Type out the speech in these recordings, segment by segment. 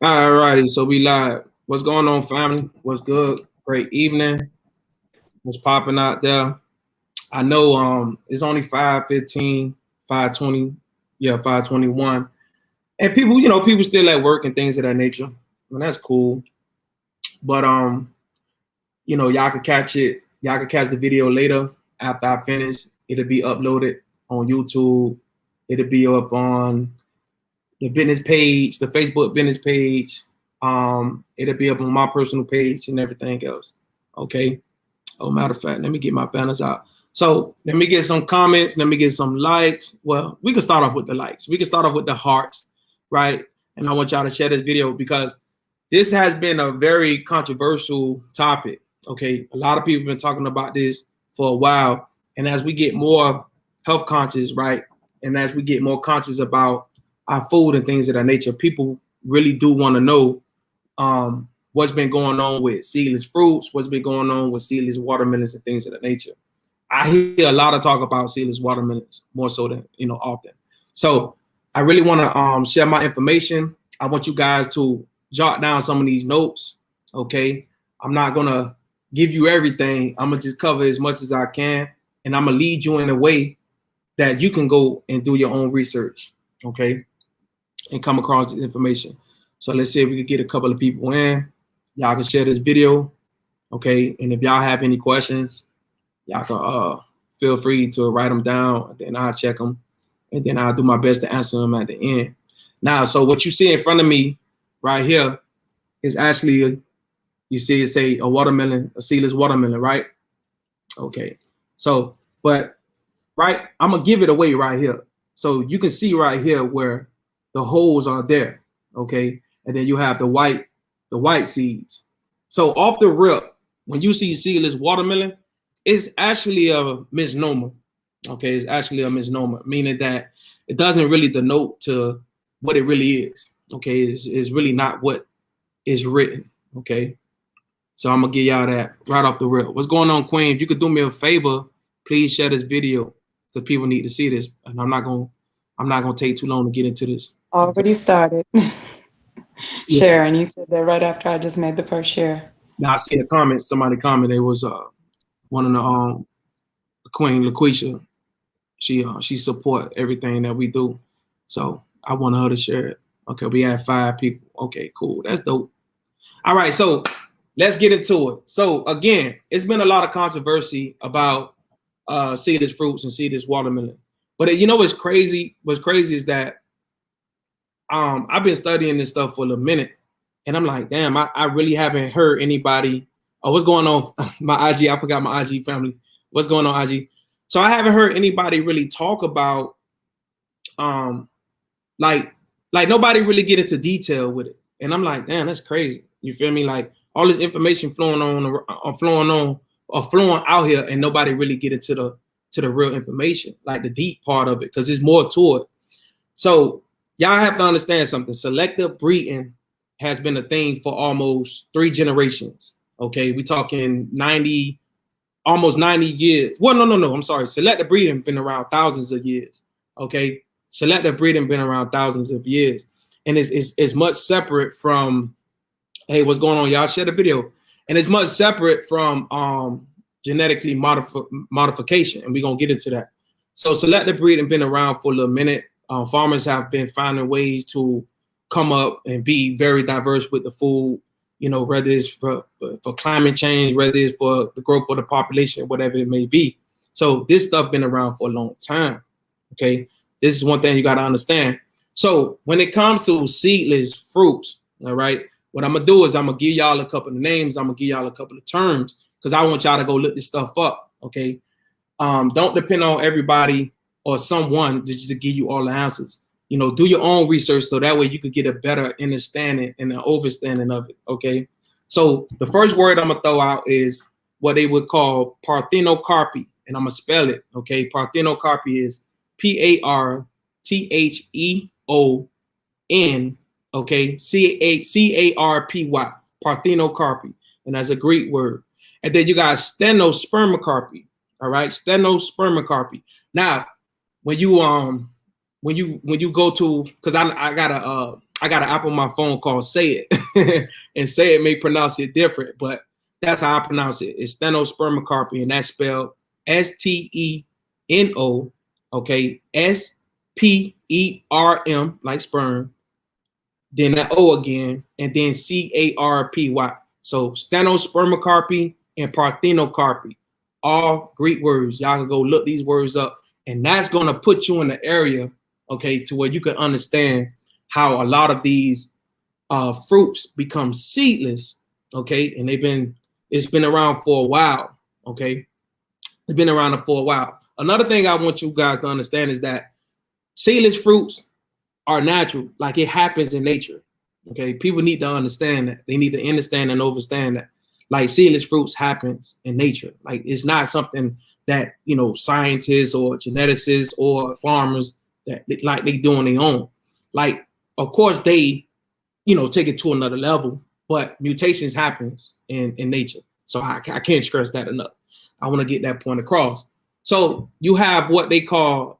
All righty, so we live. What's going on, family? What's good? Great evening. What's popping out there? I know it's only 5:15, 5:20, yeah, 5:21. And people, people still at work and things of that nature. And that's cool. But y'all can catch it. Y'all can catch the video later after I finish. It'll be uploaded on YouTube. It'll be up on the business page, the Facebook business page. It'll be up on my personal page and everything else. Okay. Oh, matter of fact, let me get my banners out. So let me get some comments. Let me get some likes. Well, we can start off with the likes. We can start off with the hearts, right? And I want y'all to share this video because this has been a very controversial topic. Okay. A lot of people have been talking about this for a while. And as we get more health conscious, right? And as we get more conscious about our food and things of that nature, people really do want to know what's been going on with seedless fruits, what's been going on with seedless watermelons and things of that nature. I hear a lot of talk about seedless watermelons more so than often. So I really want to share my information. I want you guys to jot down some of these notes. Okay, I'm not gonna give you everything. I'm gonna just cover as much as I can, and I'm gonna lead you in a way that you can go and do your own research. Okay, and come across this information. So let's see if we could get a couple of people in. Y'all can share this video. Okay, and if y'all have any questions, y'all can feel free to write them down, and then I'll check them, and then I'll do my best to answer them at the end. Now, so what you see in front of me right here is actually, you see it say a watermelon, a seedless watermelon, right? Okay, so, but, right, I'm gonna give it away right here. So you can see right here where the holes are there, okay? And then you have the white seeds. So off the rip, when you see seedless watermelon, it's actually a misnomer. Okay, it's actually a misnomer, meaning that it doesn't really denote to what it really is. Okay, it's really not what is written. Okay, so I'm gonna give y'all that right off the rip. What's going on, Queen? If you could do me a favor, please share this video because people need to see this. And I'm not gonna take too long to get into this. Already started. Yeah. Sharon, you said that right after I just made the first share. Now I see the comments. Somebody commented it was one of the Queen LaQuisha. She support everything that we do. So I want her to share it. Okay, we have 5 people. Okay, cool. That's dope. All right, so let's get into it. So again, it's been a lot of controversy about seedless fruits and seedless watermelon. But you know what's crazy? What's crazy is that I've been studying this stuff for a minute, and I'm like, damn, I really haven't heard anybody. Oh, what's going on? My IG, I forgot my IG family. What's going on, IG? So I haven't heard anybody really talk about like nobody really get into detail with it. And I'm like, damn, that's crazy. You feel me? Like all this information flowing out here, and nobody really get into the real information, like the deep part of it, because there's more to it. So y'all have to understand something. Selective breeding has been a thing for almost 3 generations. Okay, we talking 90, almost 90 years. Well, no. I'm sorry. Selective breeding been around thousands of years. Okay, selective breeding been around thousands of years, and it's much separate from, hey, what's going on, y'all? Share the video. And it's much separate from genetically modification, and we're gonna get into that. So selective breeding been around for a little minute. Farmers have been finding ways to come up and be very diverse with the food, whether it's for climate change, whether it's for the growth of the population, whatever it may be. So this stuff been around for a long time. Okay, this is one thing you got to understand. So when it comes to seedless fruits, all right, what I'm gonna do is I'm gonna give y'all a couple of names. I'm gonna give y'all a couple of terms because I want y'all to go look this stuff up. Okay, don't depend on everybody or someone to give you all the answers. Do your own research so that way you could get a better understanding and an overstanding of it. Okay, so the first word I'm gonna throw out is what they would call parthenocarpy, and I'm gonna spell it. Okay, parthenocarpy is PARTHEON. Okay, CARPY, parthenocarpy, and that's a Greek word. And then you got stenospermocarpy. All right, stenospermocarpy. Now, when you go to, because I got I got an app on my phone called Say It, and Say It may pronounce it different, but that's how I pronounce it. It's stenospermocarpy, and that's spelled STENO, okay, SPERM, like sperm, then that O again, and then CARPY. So stenospermocarpy and parthenocarpy, all Greek words. Y'all can go look these words up, and that's going to put you in the area, okay, to where you can understand how a lot of these fruits become seedless, okay, and it's been around for a while, okay, it's been around for a while. Another thing I want you guys to understand is that seedless fruits are natural, like it happens in nature, okay. People need to understand that. They need to understand and understand that, like, seedless fruits happens in nature. Like, it's not something that, you know, scientists or geneticists or farmers that like they do on their own. Like, of course they, you know, take it to another level, but mutations happens in nature. So I can't stress that enough. I want to get that point across. So you have what they call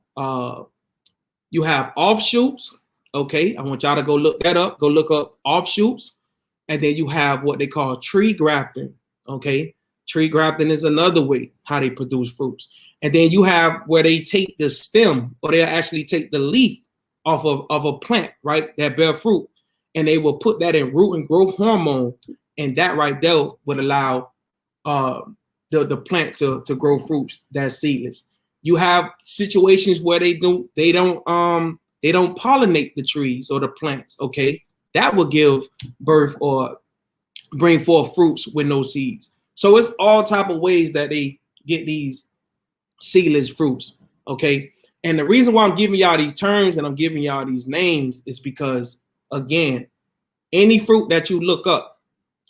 you have offshoots. Okay, I want y'all to go look that up. Go look up offshoots. And then you have what they call tree grafting. Okay, tree grafting is another way how they produce fruits. And then you have where they take the stem, or they actually take the leaf off of a plant, right, that bear fruit, and they will put that in root and growth hormone, and that right there would allow the plant to grow fruits that's seedless. You have situations where they don't pollinate the trees or the plants, okay, that will give birth or bring forth fruits with no seeds. So it's all type of ways that they get these seedless fruits, okay. And the reason why I'm giving y'all these terms and I'm giving y'all these names is because, again, any fruit that you look up,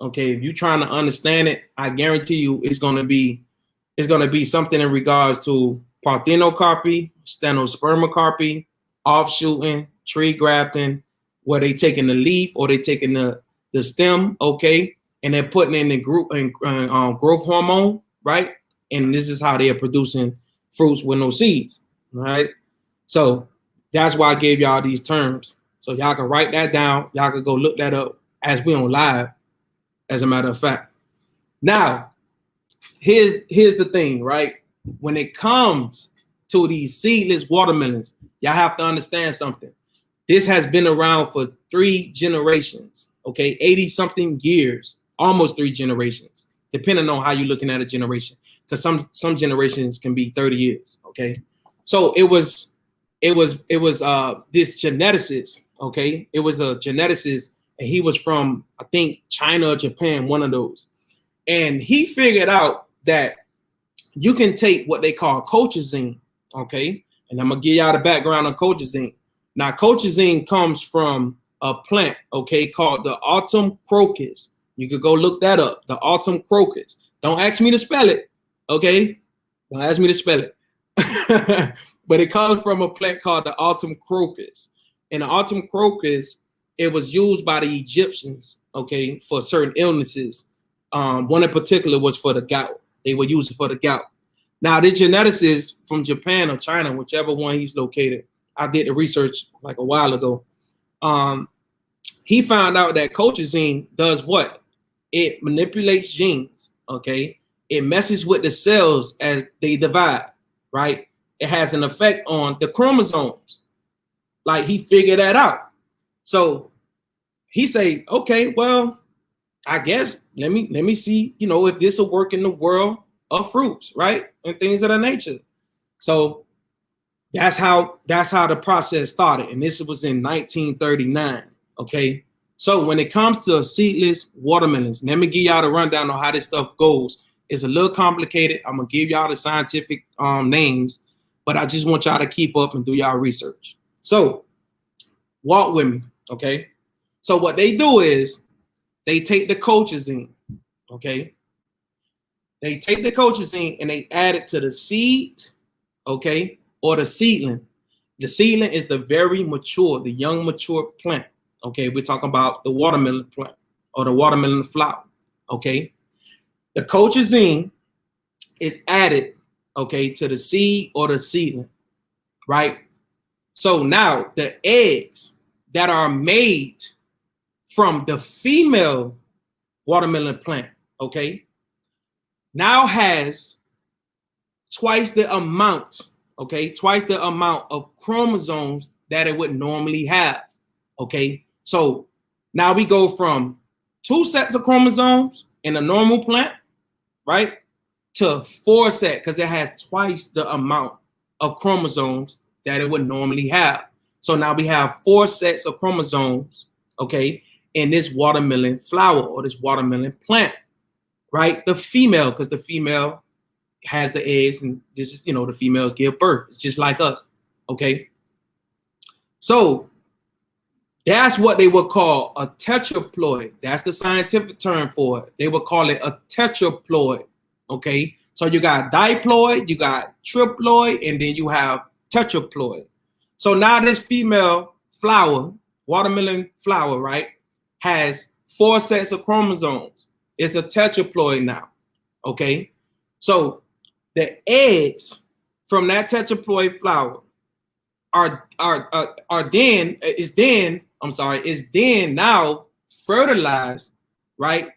okay, if you're trying to understand it, I guarantee you it's gonna be something in regards to parthenocarpy, stenospermocarpy, offshooting, tree grafting, where they taking the leaf or they taking the stem, okay, and they're putting in the growth hormone, right? And this is how they are producing fruits with no seeds, right? So that's why I gave y'all these terms. So y'all can write that down. Y'all can go look that up as we on live, as a matter of fact. Now, here's the thing, right? When it comes to these seedless watermelons, y'all have to understand something. This has been around for 3 generations, okay? 80-something years, almost 3 generations, depending on how you're looking at a generation, because some generations can be 30 years, okay? So it was this geneticist, okay? It was a geneticist, and he was from, I think, China or Japan, one of those. And he figured out that you can take what they call colchicine, okay? And I'm gonna give y'all the background on colchicine. Now, colchicine comes from a plant, okay, called the autumn crocus. You could go look that up, the autumn crocus. Don't ask me to spell it, okay? Don't ask me to spell it. But it comes from a plant called the autumn crocus. And the autumn crocus, it was used by the Egyptians, okay, for certain illnesses. One in particular was for the gout. They would use it for the gout. Now, the geneticist from Japan or China, whichever one he's located, I did the research like a while ago. He found out that colchicine does what? It manipulates genes, okay? It messes with the cells as they divide, right? It has an effect on the chromosomes. Like, he figured that out. So he say, okay, well, I guess let me see, you know, if this will work in the world of fruits, right? And things of that nature. So that's how the process started. And this was in 1939. Okay. So when it comes to seedless watermelons, let me give y'all the rundown on how this stuff goes. It's a little complicated. I'm gonna give y'all the scientific names, but I just want y'all to keep up and do y'all research. So walk with me, okay? So what they do is they take the colchicine, okay? They take the colchicine and they add it to the seed, okay, or the seedling. The seedling is the very mature, the young mature plant, okay? We're talking about the watermelon plant or the watermelon flower, okay? The colchicine is added, okay, to the seed or the seedling, right? So now the eggs, that are made from the female watermelon plant, okay, now has twice the amount, okay, twice the amount of chromosomes that it would normally have, okay? So now we go from 2 sets of chromosomes in a normal plant, right, to 4 sets, because it has twice the amount of chromosomes that it would normally have. So now we have 4 sets of chromosomes, okay, in this watermelon flower or this watermelon plant, right? The female, because the female has the eggs, and this is, the females give birth. It's just like us, okay? So that's what they would call a tetraploid. That's the scientific term for it. They would call it a tetraploid, okay? So you got diploid, you got triploid, and then you have tetraploid. So now this female flower, watermelon flower, right, has 4 sets of chromosomes. It's a tetraploid now, okay? So the eggs from that tetraploid flower is then now fertilized, right,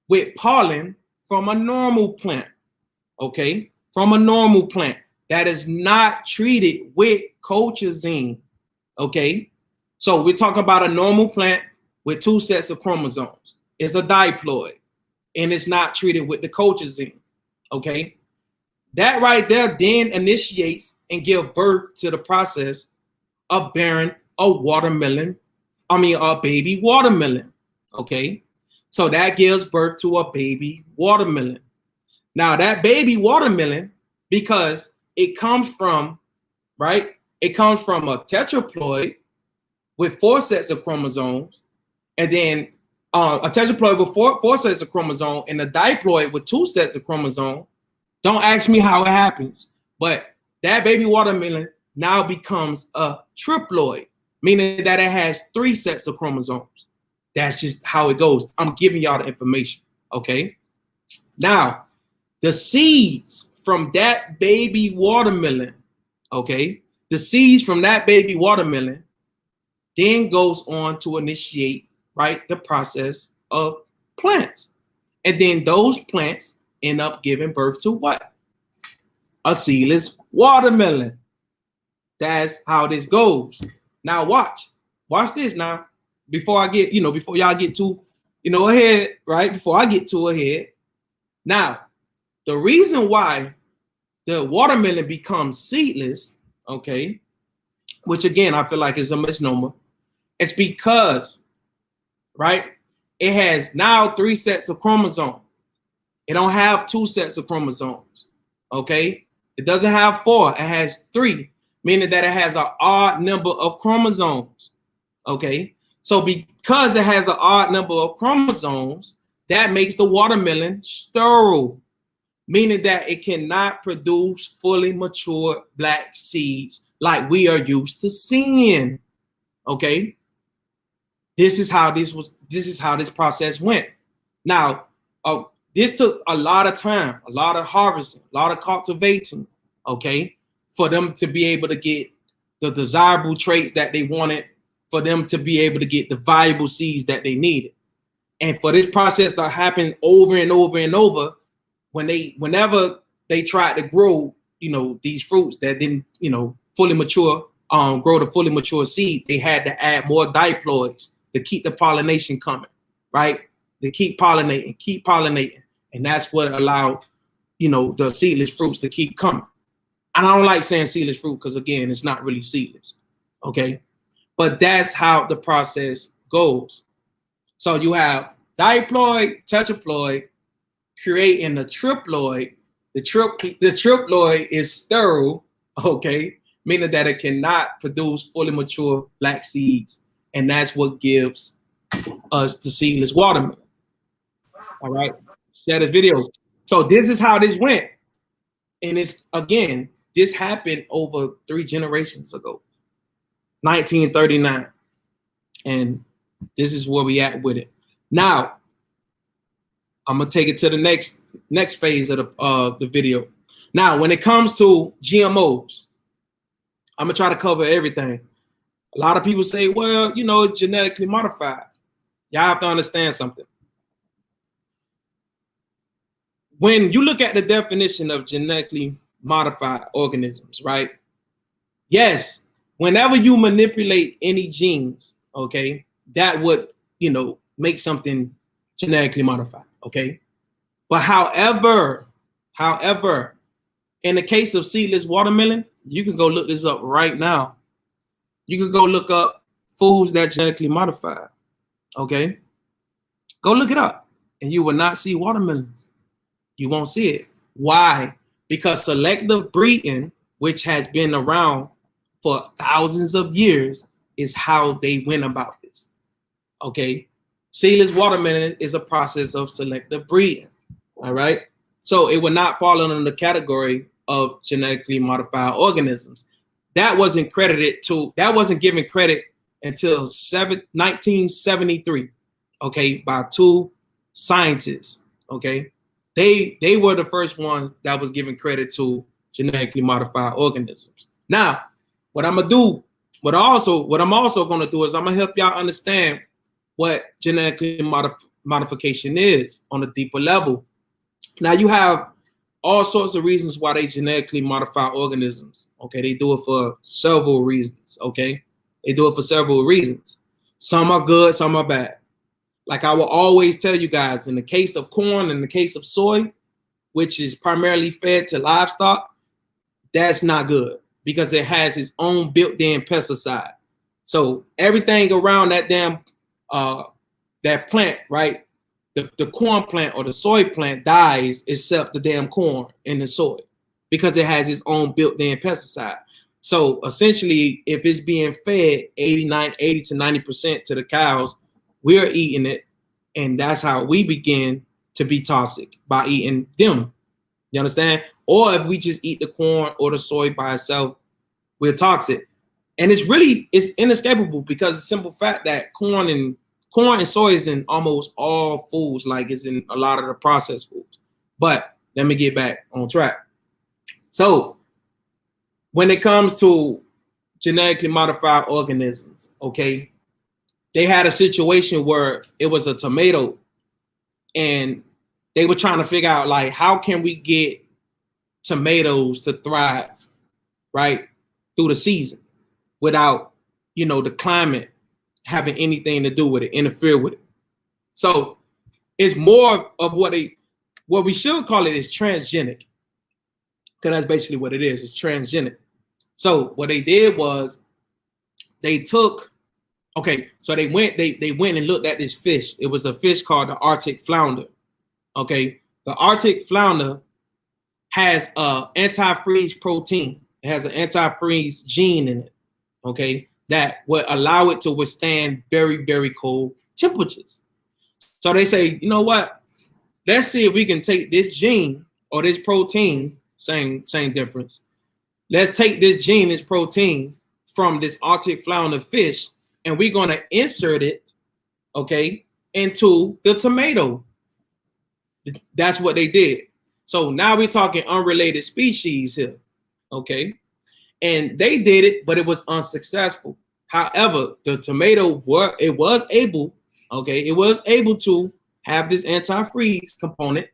with pollen from a normal plant, okay, from a normal plant that is not treated with colchicine, okay? So we're talking about a normal plant with 2 sets of chromosomes. It's a diploid, and it's not treated with the colchicine, okay? That right there then initiates and give birth to the process of bearing a baby watermelon, okay? So that gives birth to a baby watermelon. Now that baby watermelon, because it comes from, right, it comes from a tetraploid with 4 sets of chromosomes, and then a tetraploid with four sets of chromosomes, and a diploid with 2 sets of chromosomes. Don't ask me how it happens, but that baby watermelon now becomes a triploid, meaning that it has 3 sets of chromosomes. That's just how it goes. I'm giving y'all the information, okay? Now, the seeds from that baby watermelon, okay, the seeds from that baby watermelon then goes on to initiate, right, the process of plants. And then those plants end up giving birth to what? A seedless watermelon. That's how this goes. Now watch this now. Before y'all get too, ahead, right? Before I get too ahead. Now, the reason why the watermelon becomes seedless, okay, which again, I feel like is a misnomer, it's because, right, it has now 3 sets of chromosomes. It don't have 2 sets of chromosomes, okay? It doesn't have 4, it has 3, meaning that it has an odd number of chromosomes, okay? So because it has an odd number of chromosomes, that makes the watermelon sterile, meaning that it cannot produce fully mature black seeds like we are used to seeing, okay? This is how this process went. Now, this took a lot of time, a lot of harvesting, a lot of cultivating, okay, for them to be able to get the desirable traits that they wanted, for them to be able to get the valuable seeds that they needed. And for this process to happen over and over and over, whenever they tried to grow, these fruits that didn't, fully mature, grow the fully mature seed, they had to add more diploids to keep the pollination coming, right? They keep pollinating. And that's what allowed, the seedless fruits to keep coming. And I don't like saying seedless fruit because, again, it's not really seedless, okay? But that's how the process goes. So you have diploid, tetraploid, creating a triploid. The triploid is sterile, okay? Meaning that it cannot produce fully mature black seeds. And that's what gives us the seedless watermelon. All right, share this video. So this is how this went. And this happened over 3 generations ago, 1939. And this is where we at with it. Now, I'm gonna take it to the next phase of the video. Now, when it comes to GMOs, I'm gonna try to cover everything. A lot of people say, well, you know, it's genetically modified. Y'all have to understand something. When you look at the definition of genetically modified organisms, right? Yes, whenever you manipulate any genes, okay, that would, you know, make something genetically modified, okay? But however, in the case of seedless watermelon, you can go look this up right now. You can go look up foods that genetically modified, okay? Go look it up, and you will not see watermelons. You won't see it. Why? Because selective breeding, which has been around for thousands of years, is how they went about this. Okay, seedless watermelon is a process of selective breeding. All right, so it would not fall under the category of genetically modified organisms. That wasn't credited to. That wasn't given credit until 1973. Okay, by two scientists. Okay, they were the first ones that was given credit to genetically modified organisms. Now, what I'm gonna do, what I'm also gonna do is I'm gonna help y'all understand what genetically modification is on a deeper level. Now, you have all sorts of reasons why they genetically modify organisms. Okay, they do it for several reasons. Okay, they do it for several reasons. Some are good, some are bad. Like I will always tell you guys, in the case of corn, in the case of soy, which is primarily fed to livestock, that's not good because it has its own built-in pesticide. So everything around that damn that plant, right? The corn plant or the soy plant dies except the damn corn and the soy because it has its own built-in pesticide. So essentially, if it's being fed 80 to 90% to the cows, we're eating it, and that's how we begin to be toxic, by eating them. You understand? Or if we just eat the corn or the soy by itself, we're toxic. And it's inescapable because the simple fact that corn and soy is in almost all foods, like it's in a lot of the processed foods. But let me get back on track. So when it comes to genetically modified organisms, okay, they had a situation where it was a tomato and they were trying to figure out, like, how can we get tomatoes to thrive, right, through the seasons without, you know, the climate having anything to do with it, interfere with it. So it's more of what we should call it is transgenic, because that's basically what it is. It's transgenic. So what they did was they took, okay, so they went and looked at this fish. It was a fish called the Arctic flounder. Okay, the Arctic flounder has antifreeze protein. It has an antifreeze gene in it. Okay, that would allow it to withstand very, very cold temperatures. So they say, you know what? Let's see if we can take this gene or this protein, same difference. Let's take this gene, this protein from this Arctic flounder fish, and we're going to insert it, okay, into the tomato. That's what they did. So now we're talking unrelated species here, okay? And they did it, but it was unsuccessful. However, the tomato was able to have this antifreeze component,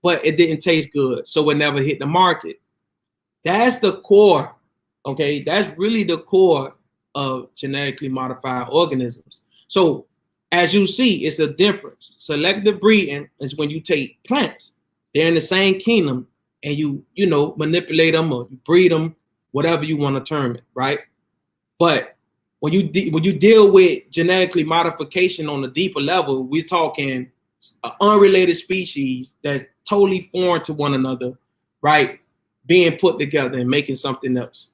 but it didn't taste good, so it never hit the market. That's the core, okay? That's really the core of genetically modified organisms. So as you see, it's a difference. Selective breeding is when you take plants, they're in the same kingdom, and you manipulate them or you breed them, whatever you want to term it, right? But when you deal with genetically modification on a deeper level, we're talking an unrelated species that's totally foreign to one another, right? Being put together and making something else.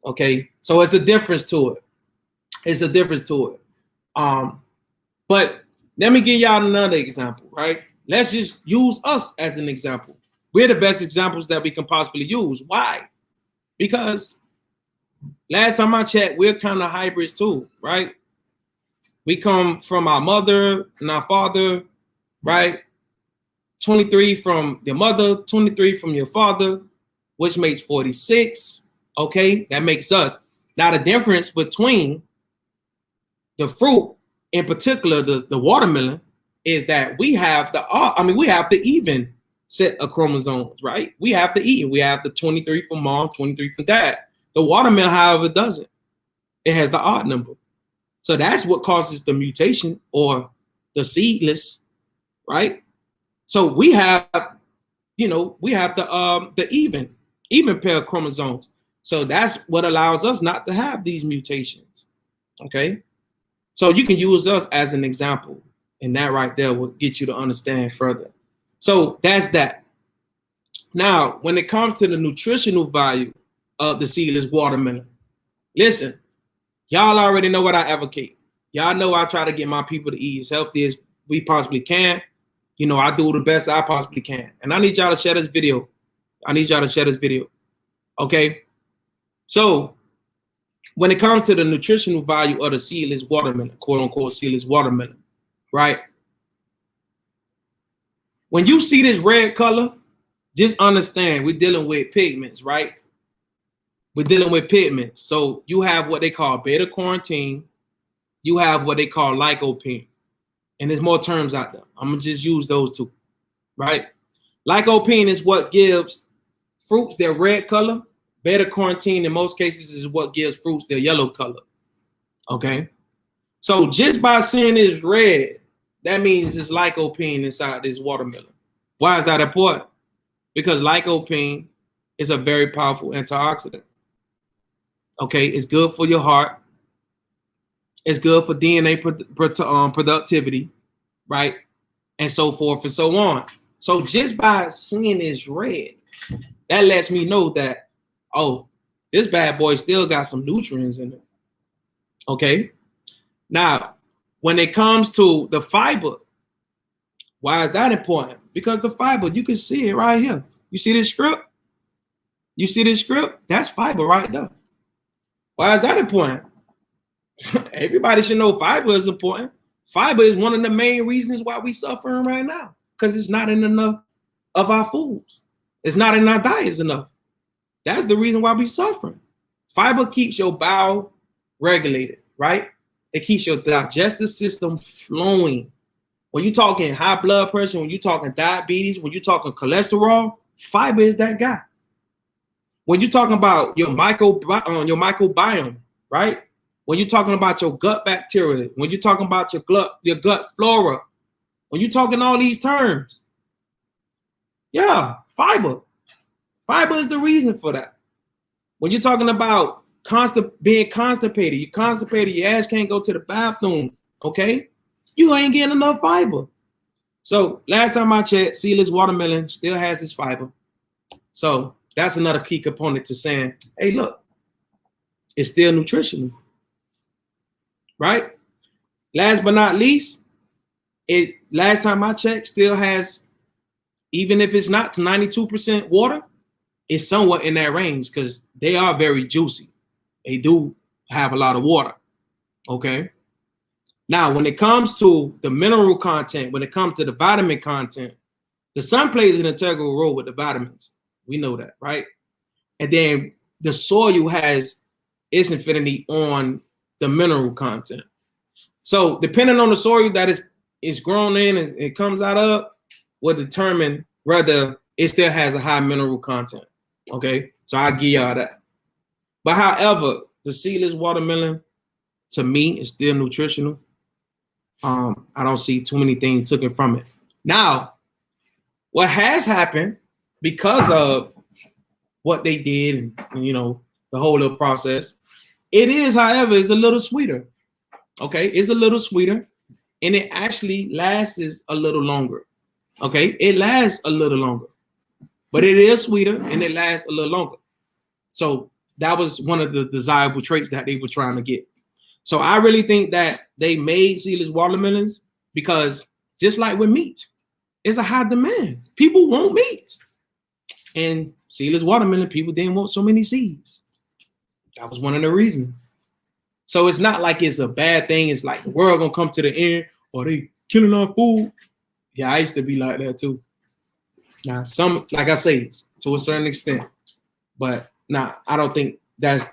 Okay, so it's a difference to it. It's a difference to it. But let me give y'all another example, right? Let's just use us as an example. We're the best examples that we can possibly use. Why? Because last time I checked, we're kind of hybrids too, right? We come from our mother and our father, right? 23 from your mother, 23 from your father, which makes 46. Okay, that makes us. Now, the difference between the fruit, in particular, the watermelon, is that we have the even set of chromosomes, right? We have the even. We have the 23 from mom, 23 from dad. The watermelon, however, doesn't. It has the odd number. So that's what causes the mutation or the seedless, right? So we have, we have the even pair of chromosomes. So that's what allows us not to have these mutations. Okay. So you can use us as an example, and that right there will get you to understand further. So that's that. Now, when it comes to the nutritional value of the seedless watermelon, listen, y'all already know what I advocate. Y'all know I try to get my people to eat as healthy as we possibly can. I do the best I possibly can. And I need y'all to share this video. Okay? So, when it comes to the nutritional value of the seedless watermelon, quote unquote seedless watermelon, right? When you see this red color, just understand we're dealing with pigments, right? We're dealing with pigments. So you have what they call beta carotene, you have what they call lycopene, and there's more terms out there. I'm gonna just use those two, right? Lycopene is what gives fruits their red color. Beta carotene in most cases is what gives fruits their yellow color. Okay, so just by seeing it's red, that means it's lycopene inside this watermelon. Why is that important? Because lycopene is a very powerful antioxidant. Okay, it's good for your heart. It's good for DNA productivity, right? And so forth and so on. So just by seeing it's red, that lets me know that, oh, this bad boy still got some nutrients in it. Okay. Now, when it comes to the fiber, why is that important? Because the fiber, you can see it right here. You see this script? You see this script? That's fiber right there. Why is that important? Everybody should know fiber is important. Fiber is one of the main reasons why we're suffering right now, because it's not in enough of our foods. It's not in our diets enough. That's the reason why we're suffering. Fiber keeps your bowel regulated, right? It keeps your digestive system flowing. When you're talking high blood pressure, when you're talking diabetes, when you're talking cholesterol, fiber is that guy. When you're talking about your microbiome, right? When you're talking about your gut bacteria, when you're talking about your gut flora, when you're talking all these terms, yeah, fiber. Fiber is the reason for that. When you're talking about being constipated, you're constipated, your ass can't go to the bathroom, okay? You ain't getting enough fiber. So last time I checked, seedless watermelon still has its fiber. So that's another key component to saying, hey, look, it's still nutritional, right? Last but not least, last time I checked, still has, even if it's not 92% water, it's somewhat in that range because they are very juicy. They do have a lot of water, okay? Now, when it comes to the mineral content, when it comes to the vitamin content, the sun plays an integral role with the vitamins. We know that, right? And then the soil has its affinity on the mineral content. So depending on the soil that is grown in and it comes out of, will determine whether it still has a high mineral content. Okay, so I'll give y'all that. But however, the seedless watermelon, to me, is still nutritional. I don't see too many things taken from it. Now, what has happened because of what they did and the whole little process, it is, however, is a little sweeter. Okay, it's a little sweeter, and it actually lasts a little longer. Okay, it lasts a little longer, but it is sweeter and it lasts a little longer. So that was one of the desirable traits that they were trying to get. So I really think that they made seedless watermelons because just like with meat, it's a high demand. People want meat. And seedless watermelon, people didn't want so many seeds. That was one of the reasons. So it's not like it's a bad thing. It's like the world gonna come to the end, or they killing our food. Yeah, I used to be like that too. Now, some, like I say, to a certain extent, but I don't think that's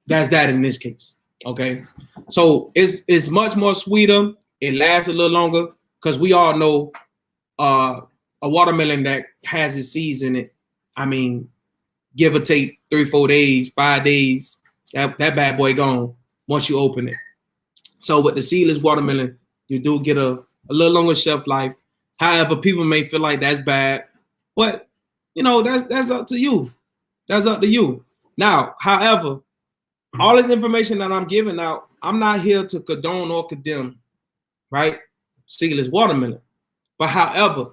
That's that in this case. Okay. So it's much more sweeter. It lasts a little longer because we all know a watermelon that has its seeds in it. I mean, give or take 3-4 days, 5 days, that bad boy gone once you open it. So with the seedless watermelon, you do get a little longer shelf life. However, people may feel like that's bad, but you know, that's up to you. That's up to you. Now, however, all this information that I'm giving out, I'm not here to condone or condemn, right? Seedless watermelon. But however,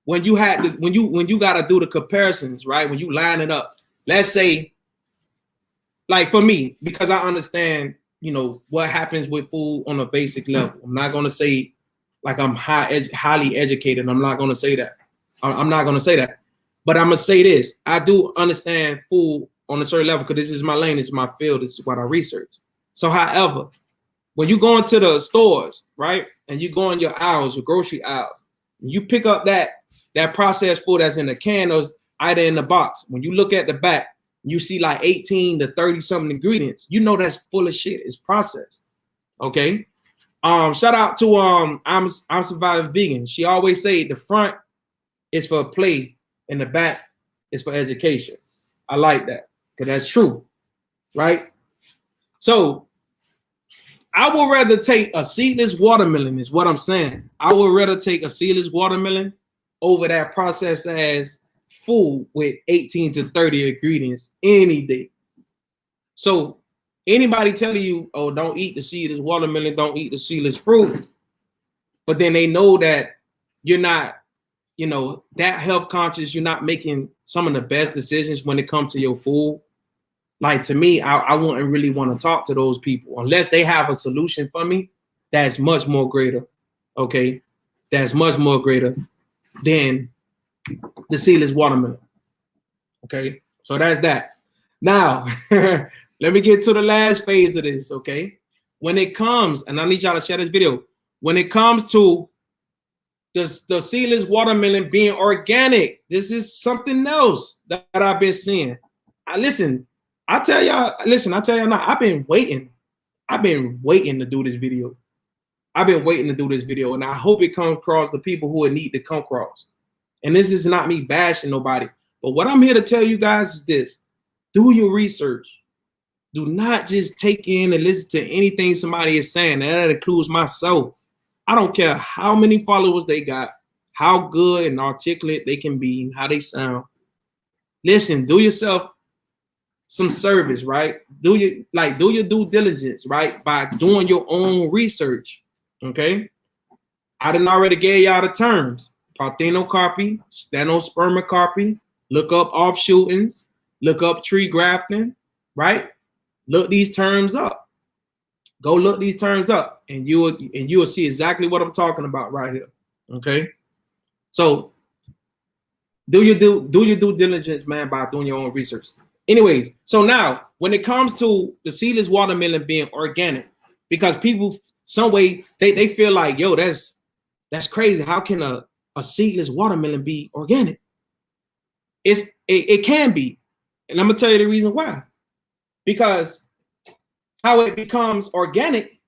when you had to, when you got to do the comparisons, right? When you line it up, let's say, like for me, because I understand, you know, what happens with food on a basic level. I'm not going to say like I'm highly educated. I'm not going to say that. I'm not going to say that. But I'm going to say this. I do understand food on a certain level because this is my lane. This is my field. This is what I research. So, however, when you go into the stores, right, and you go in your aisles, your grocery aisles, you pick up that processed food that's in the can or either in the box. When you look at the back, you see like 18 to 30 something ingredients. You know that's full of shit. It's processed. Okay. Shout out to I'm Surviving Vegan. She always say the front is for play and the back is for education. I like that because that's true, right? So I would rather take a seedless watermelon, is what I'm saying. I would rather take a seedless watermelon over that processed as food with 18 to 30 ingredients any day. So anybody telling you, oh, don't eat the seedless watermelon, don't eat the seedless fruit, but then they know that you're not, you know, that health conscious, you're not making some of the best decisions when it comes to your food. Like to me, I wouldn't really want to talk to those people unless they have a solution for me that's much more greater. Okay. That's much more greater than the seedless watermelon. Okay. So that's that. Now, let me get to the last phase of this. Okay. When it comes, and I need y'all to share this video, when it comes to the seedless watermelon being organic, this is something else that I've been seeing. I tell y'all now, I've been waiting to do this video. And I hope it comes across the people who need to come across. And this is not me bashing nobody, but what I'm here to tell you guys is this: do your research. Do not just take in and listen to anything somebody is saying. And that includes myself. I don't care how many followers they got, how good and articulate they can be, how they sound. Listen, do yourself some service, right? Do your due diligence, right? By doing your own research. Okay. I done already gave y'all the terms: parthenocarpy, stenospermocarpy. Look up offshootings, look up tree grafting, right? Look these terms up. Go look these terms up, and you will see exactly what I'm talking about right here. Okay. So do your due diligence, man, by doing your own research. Anyways, so now when it comes to the seedless watermelon being organic, because people some way they feel like, yo, that's crazy. How can a seedless watermelon be organic? It can be, and I'm gonna tell you the reason why. Because how it becomes organic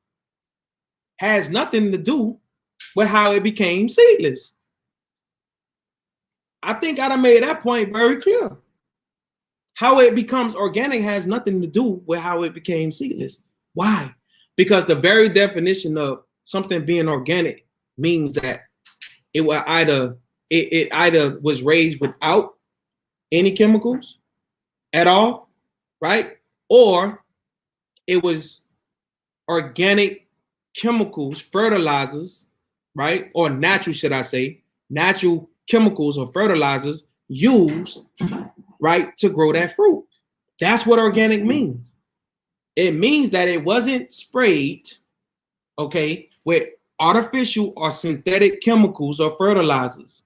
has nothing to do with how it became seedless. I think I done made that point very clear. How it becomes organic has nothing to do with how it became seedless. Why? Because the very definition of something being organic means that it will either was raised without any chemicals at all, right? Or it was organic chemicals, fertilizers, right? Or natural, should I say, natural chemicals or fertilizers used, right, to grow that fruit. That's what organic means. It means that it wasn't sprayed, okay, with artificial or synthetic chemicals or fertilizers.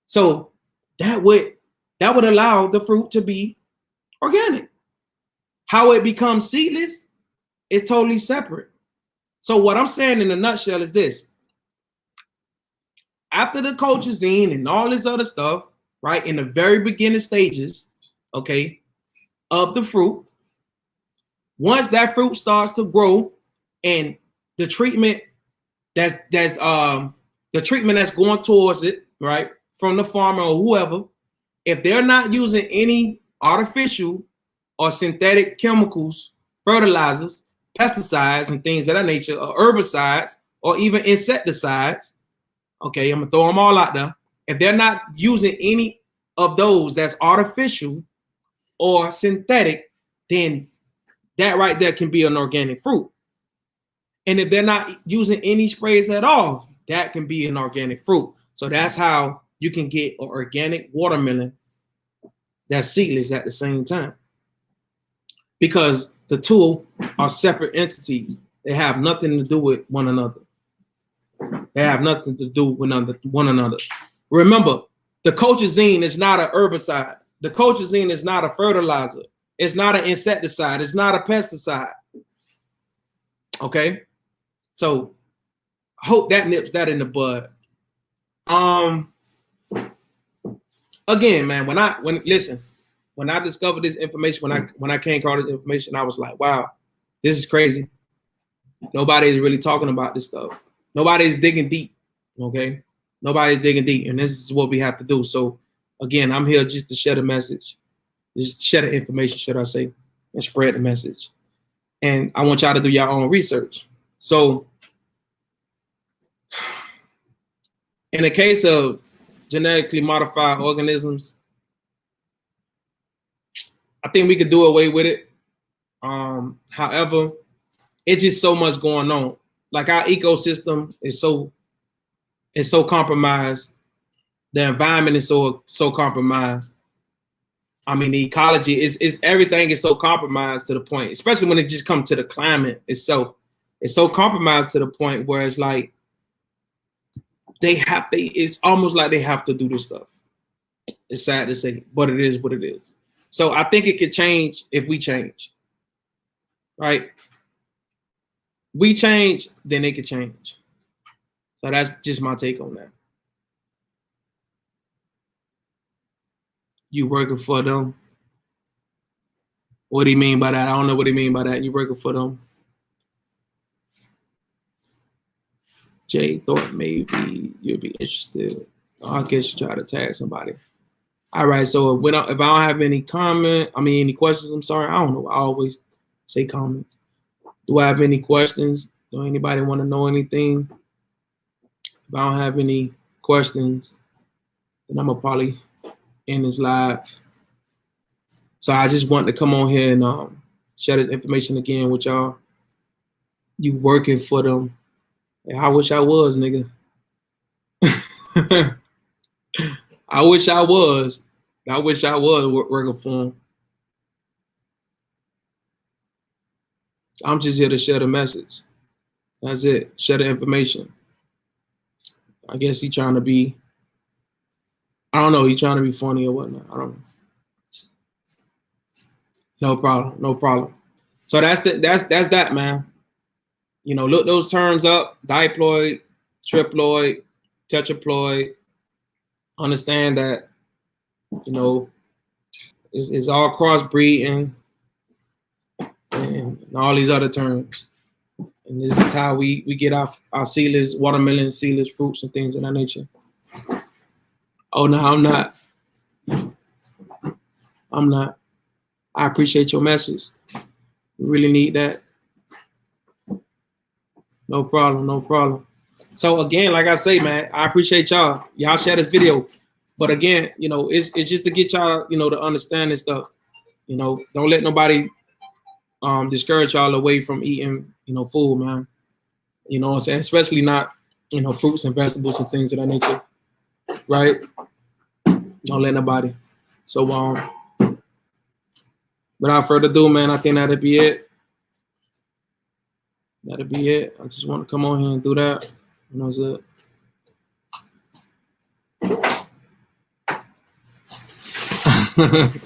So that would allow the fruit to be organic. How it becomes seedless is totally separate. So what I'm saying in a nutshell is this: after the colchicine and all this other stuff, right, in the very beginning stages, okay, of the fruit, Once that fruit starts to grow, and the treatment that's the treatment that's going towards it, right, from the farmer or whoever, if they're not using any artificial or synthetic chemicals, fertilizers, pesticides, and things of that nature, or herbicides, or even insecticides, okay, I'm gonna throw them all out there. If they're not using any of those that's artificial or synthetic, then that right there can be an organic fruit. And if they're not using any sprays at all, that can be an organic fruit. So that's how you can get an organic watermelon that's seedless at the same time. Because the two are separate entities. They have nothing to do with one another. They have nothing to do with one another. Remember, the colchicine is not an herbicide. The colchicine is not a fertilizer. It's not an insecticide. It's not a pesticide. Okay? So I hope that nips that in the bud. Again, man, when I discovered this information, when I came across this information, I was like, wow, this is crazy. Nobody's really talking about this stuff. Nobody's digging deep. Okay? Nobody's digging deep. And this is what we have to do. So again, I'm here just to share the message, just share the information, should I say, and spread the message. And I want y'all to do your own research. So in the case of genetically modified organisms, I think we could do away with it. However, it's just so much going on. Like our ecosystem is so compromised. The environment is so compromised. I mean, the ecology is everything is so compromised to the point, especially when it just comes to the climate itself. It's so compromised to the point where it's like it's almost like they have to do this stuff. It's sad to say, but it is what it is. So I think it could change if we change. Right? We change, then it could change. So that's just my take on that. You working for them? What do you mean by that? I don't know what do you mean by that. You working for them? Jay thought maybe you'd be interested. Oh, I guess you try to tag somebody. All right. So if I don't have any any questions, I'm sorry. I don't know. I always say comments. Do I have any questions? Do anybody want to know anything? If I don't have any questions, then I'm gonna probably end this live. So I just want to come on here and share this information again with y'all. You working for them? I wish I was, nigga. I wish I was. I wish I was working for them. I'm just here to share the message. That's it. Share the information. I guess he trying to be. I don't know. He trying to be funny or whatnot. I don't know. No problem. No problem. So that's that, man. You know, look those terms up: diploid, triploid, tetraploid. Understand that, you know, it's all crossbreeding and all these other terms. And this is how we get our seedless watermelon, seedless fruits and things of that nature. Oh no, I'm not. I'm not. I appreciate your message. We really need that. No problem, no problem. So again, like I say, man, I appreciate y'all. Y'all share this video. But again, you know, it's just to get y'all, you know, to understand this stuff. You know, don't let nobody discourage y'all away from eating, you know, food, man. You know what I'm saying? Especially not, you know, fruits and vegetables and things of that nature. Right? Don't let nobody. So without further ado, man, I think that'll be it. That'll be it. I just want to come on here and do that. You know what I'm saying?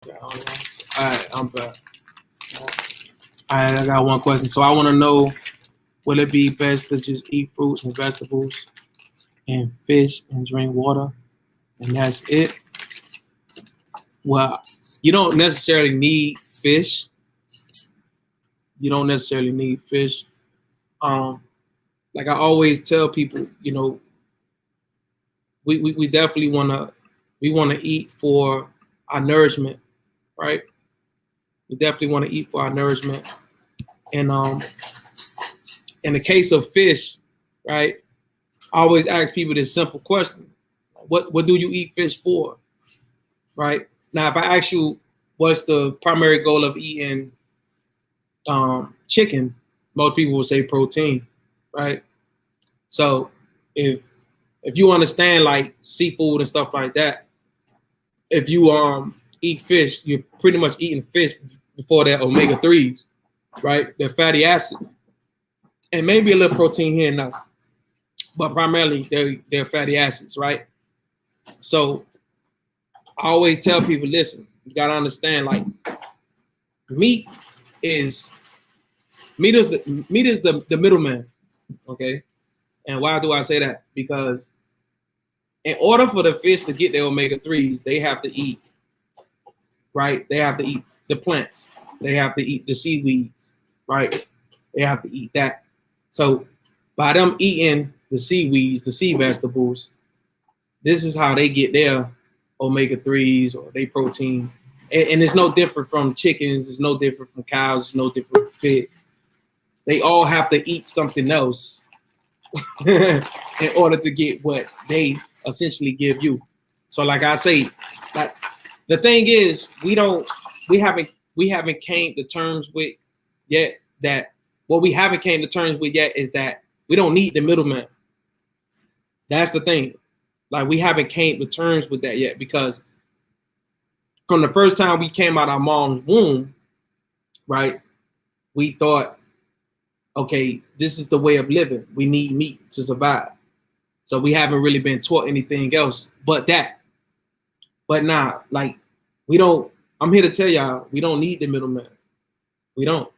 All right, I'm back. All right, I got one question. So I want to know, will it be best to just eat fruits and vegetables and fish and drink water, and that's it? Well, you don't necessarily need fish. You don't necessarily need fish. Um, like I always tell people, we definitely wanna eat for our nourishment, right? We definitely want to eat for our nourishment. And in the case of fish, right? I always ask people this simple question: What do you eat fish for? Right? Now, if I ask you what's the primary goal of eating chicken, most people will say protein, right? So if you understand like seafood and stuff like that, if you eat fish, you're pretty much eating fish before their omega 3s, right? They're fatty acids. And maybe a little protein here and there. But primarily they're fatty acids, right? So I always tell people, listen, you gotta understand, like meat is the middleman, okay? And why do I say that? Because in order for the fish to get their omega 3s, they have to eat, right? They have to eat the plants, they have to eat the seaweeds, right? They have to eat that. So by them eating the seaweeds, the sea vegetables, this is how they get their omega 3s or their protein. And it's no different from chickens, it's no different from cows, it's no different from pigs. They all have to eat something else in order to get what they essentially give you. So like I say, like the thing is, we haven't came to terms with yet that what we haven't came to terms with yet is that we don't need the middleman. That's the thing. Like we haven't came to terms with that yet, because from the first time we came out our mom's womb, right, we thought, okay, this is the way of living. We need meat to survive. So we haven't really been taught anything else but that. But nah, like I'm here to tell y'all, we don't need the middleman. We don't.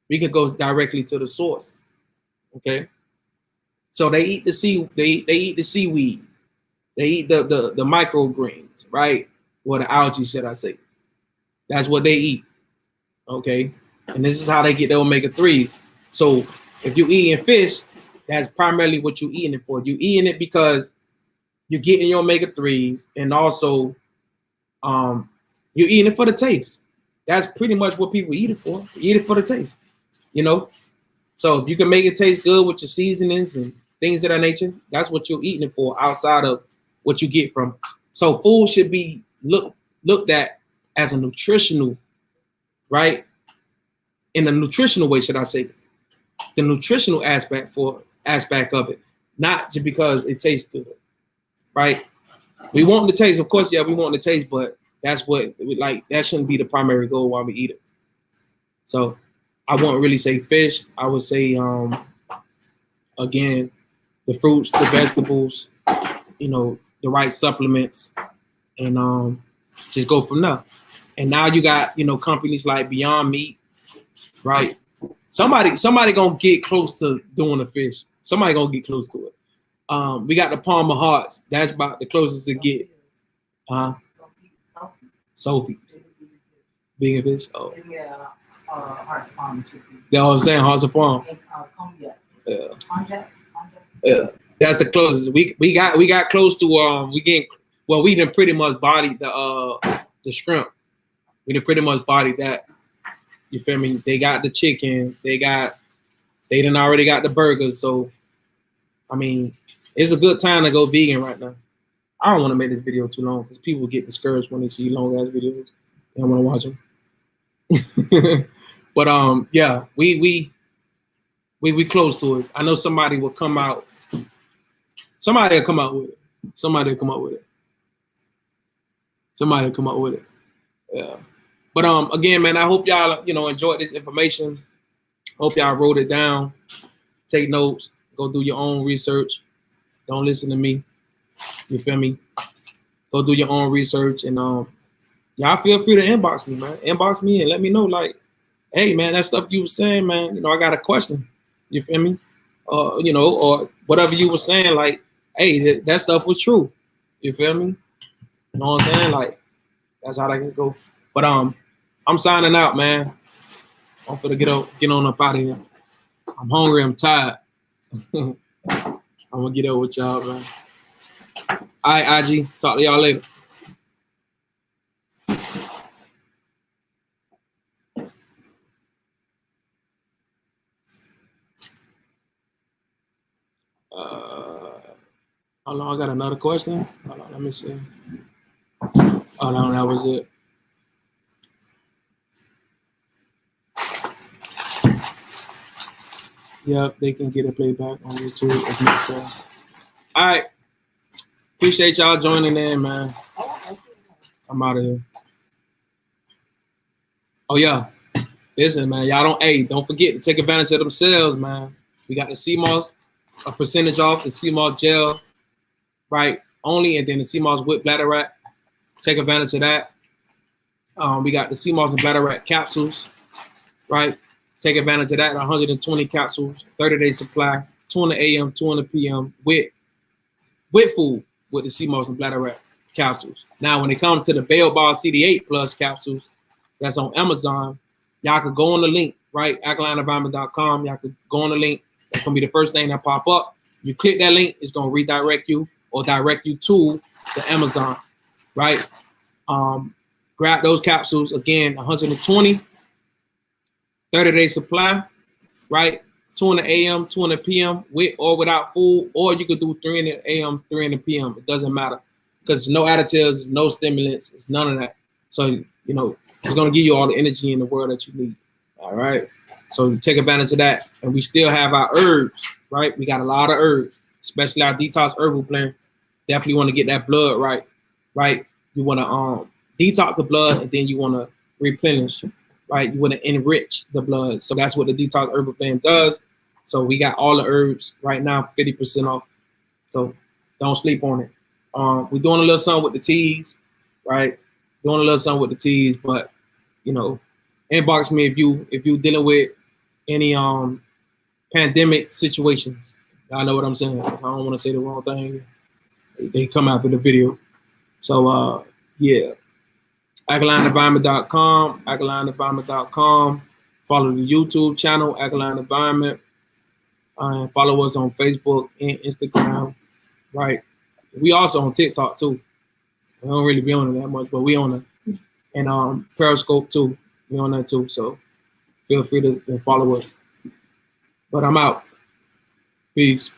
We can go directly to the source. Okay. So they eat they eat the seaweed. They eat the microgreens, right? Or the algae, should I say. That's what they eat. Okay. And this is how they get their omega 3s. So if you're eating fish, that's primarily what you're eating it for. You're eating it because you're getting your omega 3s, and also you're eating it for the taste. That's pretty much what people eat it for. Eat it for the taste, you know? So if you can make it taste good with your seasonings and things of that nature, that's what you're eating it for, outside of what you get from. So food should be looked at as a nutritional, right? In a nutritional way, should I say, the nutritional aspect of it, not just because it tastes good, right? We want the taste, of course, yeah, we want the taste, but that's what that shouldn't be the primary goal while we eat it. So I won't really say fish. I would say again, the fruits, the vegetables, the right supplements, and just go from there. And now you got companies like Beyond Meat, right? Somebody gonna get close to doing a fish. Somebody gonna get close to it. We got the Palm of Hearts. That's about the closest to get. Sophie's. Vegan fish. Oh. Hearts of Palm too. That's what I'm saying. Hearts of Palm. Yeah. Yeah. That's the closest. We got close to we done pretty much bodied the shrimp. We done pretty much bodied that. You feel me? They got the chicken. They done already got the burgers. So I mean, it's a good time to go vegan right now. I don't want to make this video too long because people get discouraged when they see long ass videos. They don't want to watch them. But yeah, we close to it. I know somebody will come out. Somebody will come out with it. Somebody will come out with it. Yeah. But again, man, I hope y'all enjoyed this information. Hope y'all wrote it down. Take notes. Go do your own research. Don't listen to me. You feel me? Go do your own research and y'all feel free to inbox me, man. Inbox me and let me know, like, hey, man, that stuff you were saying, man, you know, I got a question. You feel me? You know, or whatever you were saying, like, hey, that stuff was true. You feel me? You know what I'm saying? Like, that's how that can go. But I'm signing out, man. I'm gonna get on up out of here. I'm hungry. I'm tired. I'm gonna get up with y'all, man. All right, IG. Talk to y'all later. Hold on, I got another question. Hold on, let me see. Oh no, that was it. Yep, they can get a playback on YouTube if necessary. All right. Appreciate y'all joining in, man. I'm out of here. Oh yeah. Listen, man, y'all don't forget to take advantage of them sales, man. We got the CMOS, a percentage off the CMOS gel, right? Only, and then the CMOS whip bladder wrap. Take advantage of that. We got the CMOS and bladder wrap capsules, right? Take advantage of that. 120 capsules, 30-day supply, 2 in the AM, 2 in the PM with food with the CMOS and bladder wrap capsules. Now, when it comes to the Bail Ball CD8 Plus capsules, that's on Amazon. Y'all could go on the link, right? alkalineenvironment.com. Y'all could go on the link. That's gonna be the first thing that pop up. You click that link, it's gonna redirect you or direct you to the Amazon, right? Grab those capsules again, 120, 30-day supply, right? 2 in the AM, 2 in the PM, with or without food, or you could do 3 in the AM, 3 in the PM. It doesn't matter because no additives, no stimulants, it's none of that. So, you know, it's gonna give you all the energy in the world that you need. All right. So take advantage of that. And we still have our herbs, right? We got a lot of herbs, especially our detox herbal plan. Definitely want to get that blood right, right? You want to detox the blood, and then you want to replenish, right? You want to enrich the blood. So that's what the detox herbal plan does. So we got all the herbs right now, 50% off. So don't sleep on it. We're doing a little something with the teas, right? Doing a little something with the teas, but you know, inbox me if you dealing with any pandemic situations. I know what I'm saying. I don't want to say the wrong thing. They come out with the video. So yeah. alkalineenvironment.com, alkalineenvironment.com. Follow the YouTube channel, Alkaline Environment. And follow us on Facebook and Instagram, right? We also on TikTok too. We don't really be on it that much, but we on it. And Periscope too. We on that too. So feel free to follow us. But I'm out. Peace.